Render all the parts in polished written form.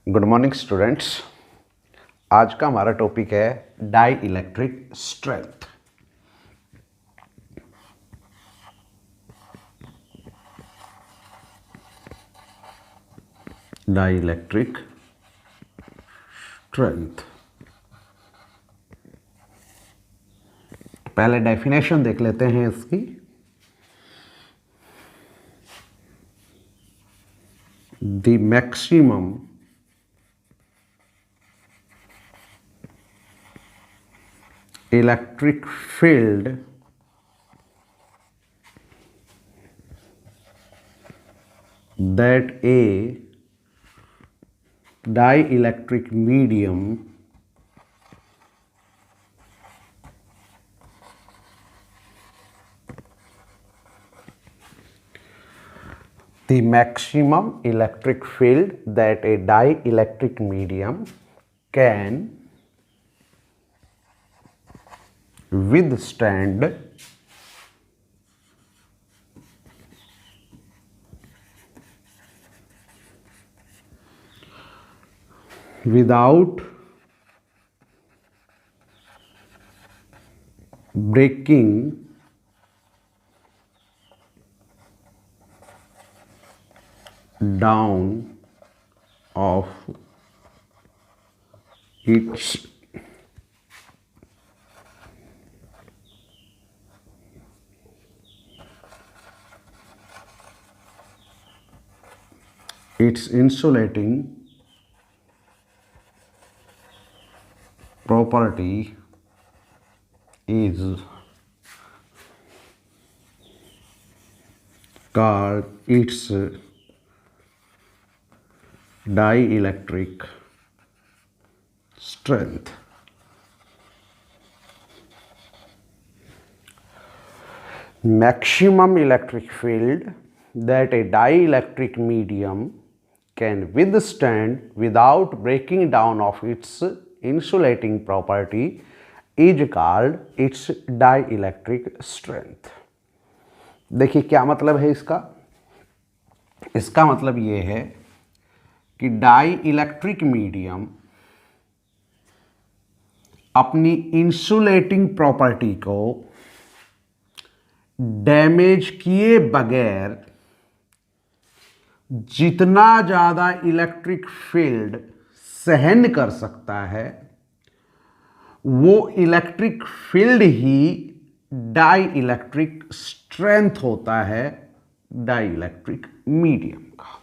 Good morning students. आज का हमारा टॉपिक है dielectric strength. Dielectric strength, पहले डेफिनेशन देख लेते हैं इसकी। The maximum electric field that a dielectric medium the maximum electric field that a dielectric medium can withstand without breaking down of its insulating property is called its dielectric strength. Maximum electric field that a dielectric medium can withstand without breaking down of its insulating property is called its dielectric strength. देखिए क्या मतलब है इसका। इसका मतलब ये है कि डाई इलेक्ट्रिक मीडियम अपनी इंसुलेटिंग प्रॉपर्टी को डैमेज किए बगैर जितना ज़्यादा इलेक्ट्रिक फील्ड सहन कर सकता है वो इलेक्ट्रिक फील्ड ही डाई इलेक्ट्रिक स्ट्रेंथ होता है डाई इलेक्ट्रिक मीडियम का।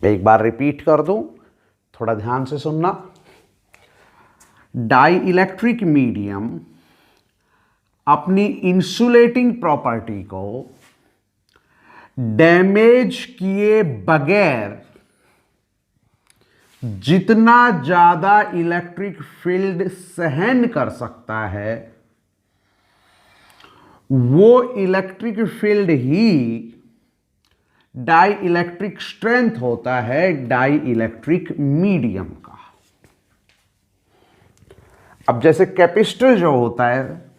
मैं एक बार रिपीट कर दूं, थोड़ा ध्यान से सुनना। डाई इलेक्ट्रिक मीडियम अपनी इंसुलेटिंग प्रॉपर्टी को डैमेज किए बगैर जितना ज्यादा इलेक्ट्रिक फील्ड सहन कर सकता है वो इलेक्ट्रिक फील्ड ही डाई इलेक्ट्रिक स्ट्रेंथ होता है डाई इलेक्ट्रिक मीडियम का। अब जैसे कैपेसिटर जो होता है,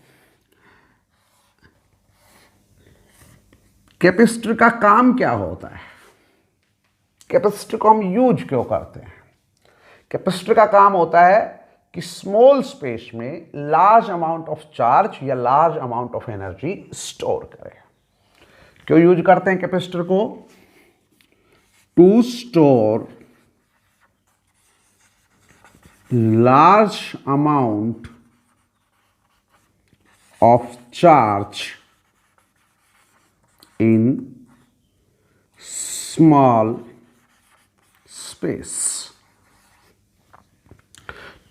कैपेसिटर का काम क्या होता है, कैपेसिटर को हम यूज क्यों करते हैं? कैपेसिटर का काम होता है कि स्मॉल स्पेस में लार्ज अमाउंट ऑफ चार्ज या large amount of energy store करे। क्यों यूज करते हैं कैपेसिटर को? To store large amount of charge in small space।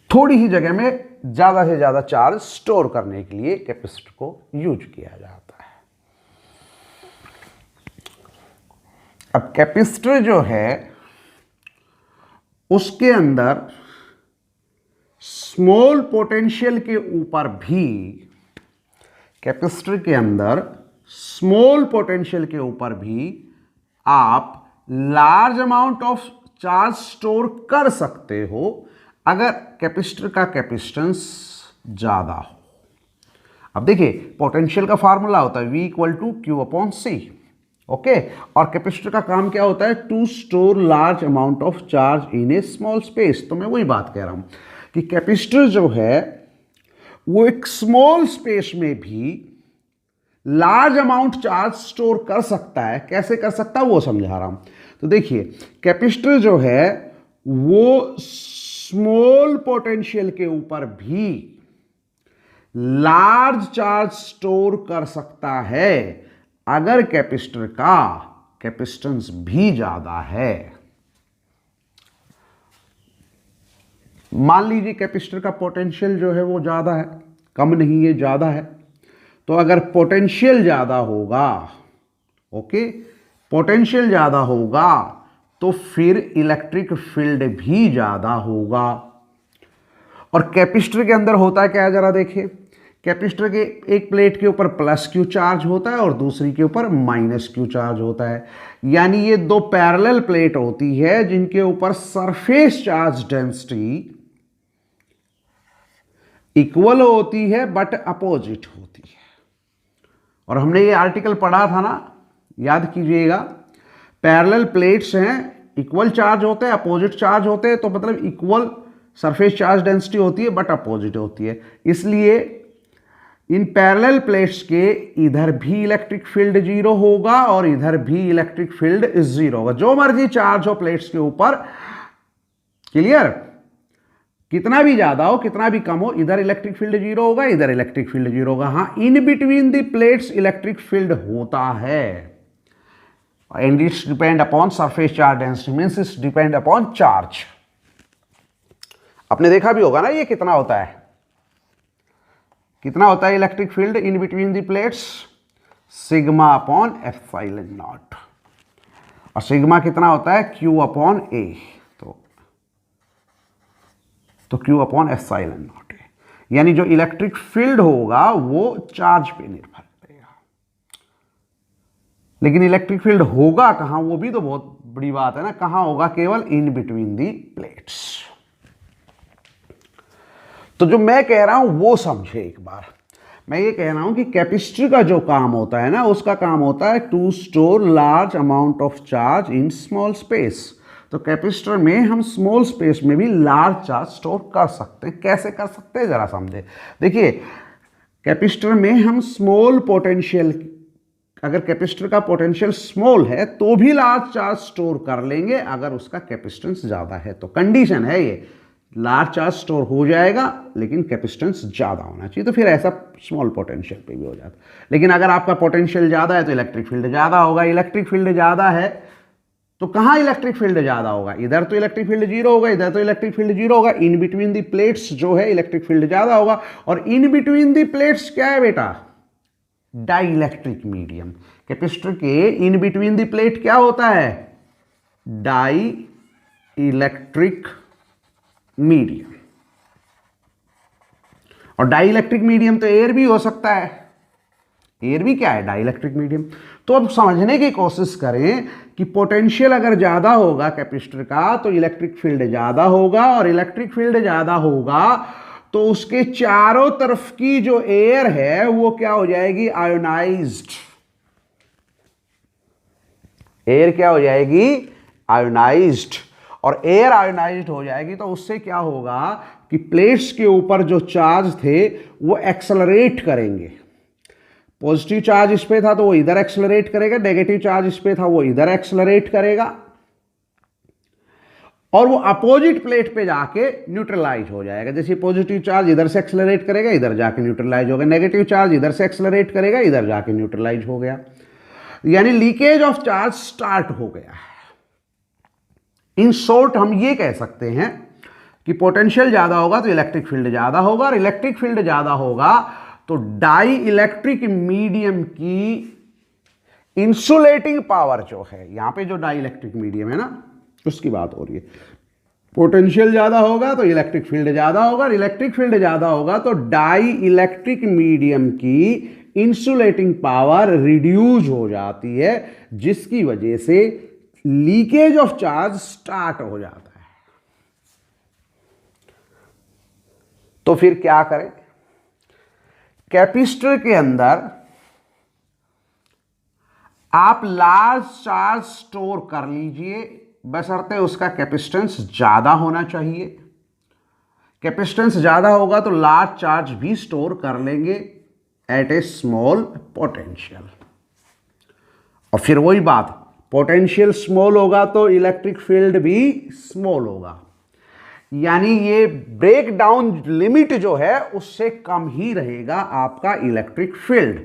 थोड़ी ही जगह में ज्यादा से ज्यादा चार्ज स्टोर करने के लिए कैपेसिटर को यूज किया जाता है। अब कैपेसिटर जो है उसके अंदर स्मॉल पोटेंशियल के ऊपर भी, कैपेसिटर के अंदर स्मॉल पोटेंशियल के ऊपर भी आप large amount of charge store कर सकते हो अगर कैपेसिटर का कैपेसिटेंस ज्यादा हो। अब देखिए पोटेंशियल का फार्मूला होता है V = Q/C। ओके। और कैपेसिटर का काम क्या होता है? To store large amount of charge in a small space. तो मैं वही बात कह रहा हूं कि कैपेसिटर जो है वो एक स्मॉल स्पेस में भी लार्ज अमाउंट चार्ज स्टोर कर सकता है। कैसे कर सकता है वो समझा रहा हूं। तो देखिए, कैपेसिटर जो है वो स्मॉल पोटेंशियल के ऊपर भी लार्ज चार्ज स्टोर कर सकता है अगर कैपेसिटर का कैपेसिटेंस भी ज्यादा है। मान लीजिए कैपेसिटर का पोटेंशियल जो है वो ज्यादा है, कम नहीं है, ज्यादा है। तो अगर पोटेंशियल ज्यादा होगा, ओके, पोटेंशियल ज्यादा होगा तो फिर इलेक्ट्रिक फील्ड भी ज्यादा होगा। और कैपेसिटर के अंदर होता है क्या, जरा देखिए। कैपेसिटर के एक प्लेट के ऊपर प्लस क्यू चार्ज होता है और दूसरी के ऊपर माइनस क्यू चार्ज होता है। यानी ये दो पैरेलल प्लेट होती है जिनके ऊपर सरफेस चार्ज डेंसिटी इक्वल होती है बट अपोजिट होती है। और हमने ये आर्टिकल पढ़ा था ना, याद कीजिएगा। पैरेलल प्लेट्स हैं, इक्वल चार्ज होते हैं, अपोजिट चार्ज होते हैं, तो मतलब इक्वल सरफेस चार्ज डेंसिटी होती है बट अपोजिट होती है। इसलिए इन पैरेलल प्लेट्स के इधर भी इलेक्ट्रिक फील्ड जीरो होगा और इधर भी इलेक्ट्रिक फील्ड जीरो होगा। जो मर्जी चार्ज हो प्लेट्स के ऊपर, क्लियर, कितना भी ज्यादा हो कितना भी कम हो, इधर इलेक्ट्रिक फील्ड जीरो होगा, इधर इलेक्ट्रिक फील्ड जीरो होगा। हाँ, in between the plates electric field होता है and it's depend upon surface charge density, means it's depend upon charge. आपने देखा भी होगा ना ये कितना होता है, कितना होता है electric field in between the plates? Sigma upon epsilon not. और सिग्मा कितना होता है? क्यू अपॉन ए। तो क्यू अपॉन एप्सिलॉन नॉट है। यानी जो इलेक्ट्रिक फील्ड होगा वो चार्ज पे निर्भर करेगा। लेकिन इलेक्ट्रिक फील्ड होगा कहां, वो भी तो बहुत बड़ी बात है ना। कहां होगा? केवल इन बिटवीन दी प्लेट्स। तो जो मैं कह रहा हूं वो समझे एक बार। मैं ये कह रहा हूं कि कैपेसिटर का जो काम होता है ना, उसका काम होता है to store large amount of charge in small space. तो कैपेसिटर में हम स्मॉल स्पेस में भी लार्ज चार्ज स्टोर कर सकते हैं। कैसे कर सकते हैं जरा समझे। देखिए, कैपेसिटर में हम स्मॉल पोटेंशियल, अगर कैपेसिटर का पोटेंशियल स्मॉल है तो भी लार्ज चार्ज स्टोर कर लेंगे अगर उसका कैपेसिटेंस ज्यादा है। तो कंडीशन है ये, लार्ज चार्ज स्टोर हो जाएगा लेकिन कैपेसिटेंस ज्यादा होना चाहिए। तो फिर ऐसा स्मॉल पोटेंशियल पे भी हो जाता। लेकिन अगर आपका पोटेंशियल ज्यादा है तो इलेक्ट्रिक फील्ड ज्यादा होगा। इलेक्ट्रिक फील्ड ज्यादा है तो कहां इलेक्ट्रिक फील्ड ज्यादा होगा? इधर तो इलेक्ट्रिक फील्ड जीरो होगा, इधर तो इलेक्ट्रिक फील्ड जीरो होगा। इन बिटवीन दी प्लेट्स जो है इलेक्ट्रिक फील्ड ज्यादा होगा। और इन बिटवीन दी प्लेट्स क्या है बेटा? Die electric medium. कैपेसिटर के इन बिटवीन दी प्लेट क्या होता है? Dielectric medium. और डाई इलेक्ट्रिक मीडियम तो एयर भी हो सकता है। एयर भी क्या है? Dielectric medium. तो अब समझने की कोशिश करें कि पोटेंशियल अगर ज्यादा होगा कैपेसिटर का तो इलेक्ट्रिक फील्ड ज्यादा होगा, और इलेक्ट्रिक फील्ड ज्यादा होगा तो उसके चारों तरफ की जो एयर है वो क्या हो जाएगी? आयोनाइज्ड। एयर क्या हो जाएगी? आयोनाइज्ड। और एयर आयोनाइज्ड हो जाएगी तो उससे क्या होगा कि प्लेट्स के ऊपर जो चार्ज थे वो एक्सेलरेट करेंगे। पॉजिटिव चार्ज इस पे था तो वो इधर एक्सेलरेट करेगा, नेगेटिव चार्ज इस पे था वो इधर एक्सेलरेट करेगा, और वो अपोजिट प्लेट पे जाके न्यूट्रलाइज हो जाएगा। जैसे पॉजिटिव चार्ज इधर से एक्सेलरेट करेगा, इधर जाके न्यूट्रलाइज हो गया। नेगेटिव चार्ज इधर से एक्सेलरेट करेगा, इधर जाके न्यूट्रलाइज हो गया। यानी लीकेज ऑफ चार्ज स्टार्ट हो गया है। इन शॉर्ट हम ये कह सकते हैं कि पोटेंशियल ज्यादा होगा तो इलेक्ट्रिक फील्ड ज्यादा होगा, और इलेक्ट्रिक फील्ड ज्यादा होगा तो डाई इलेक्ट्रिक मीडियम की इंसुलेटिंग पावर जो है, यहां पे जो डाई इलेक्ट्रिक मीडियम है ना उसकी बात हो रही है। पोटेंशियल ज्यादा होगा तो इलेक्ट्रिक फील्ड ज्यादा होगा, और इलेक्ट्रिक फील्ड ज्यादा होगा तो डाई इलेक्ट्रिक मीडियम की इंसुलेटिंग पावर रिड्यूस हो जाती है, जिसकी वजह से लीकेज ऑफ चार्ज स्टार्ट हो जाता है। तो फिर क्या करें? कैपेसिटर के अंदर आप लार्ज चार्ज स्टोर कर लीजिए, बशर्ते उसका कैपेसिटेंस ज़्यादा होना चाहिए। कैपेसिटेंस ज़्यादा होगा तो लार्ज चार्ज भी स्टोर कर लेंगे एट ए स्मॉल पोटेंशियल। और फिर वही बात, पोटेंशियल स्मॉल होगा तो इलेक्ट्रिक फील्ड भी स्मॉल होगा, यानी ये ब्रेक डाउन लिमिट जो है उससे कम ही रहेगा आपका इलेक्ट्रिक फील्ड।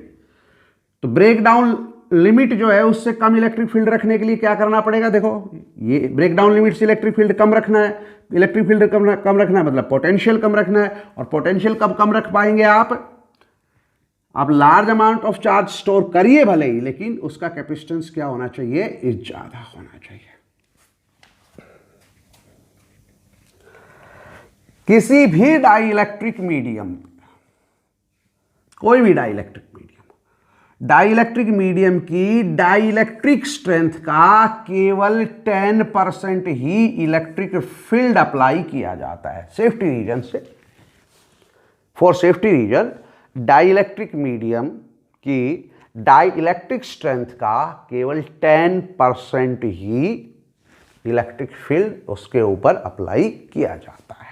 तो ब्रेक डाउन लिमिट जो है उससे कम इलेक्ट्रिक फील्ड रखने के लिए क्या करना पड़ेगा? देखो, ये ब्रेक डाउन लिमिट से इलेक्ट्रिक फील्ड कम रखना है, इलेक्ट्रिक फील्ड कम रखना है मतलब पोटेंशियल कम रखना है। और पोटेंशियल कब कम रख पाएंगे आप large amount of charge store करिए भले ही, लेकिन उसका कैपेसिटेंस क्या होना चाहिए? ज्यादा होना चाहिए। किसी भी डाइलेक्ट्रिक मीडियम, कोई भी डाइलेक्ट्रिक मीडियम की डाइलेक्ट्रिक स्ट्रेंथ का केवल 10% ही इलेक्ट्रिक फील्ड अप्लाई किया जाता है सेफ्टी रीजन से। For safety reason dielectric medium की डाइलेक्ट्रिक स्ट्रेंथ का केवल 10% ही इलेक्ट्रिक फील्ड उसके ऊपर अप्लाई किया जाता है।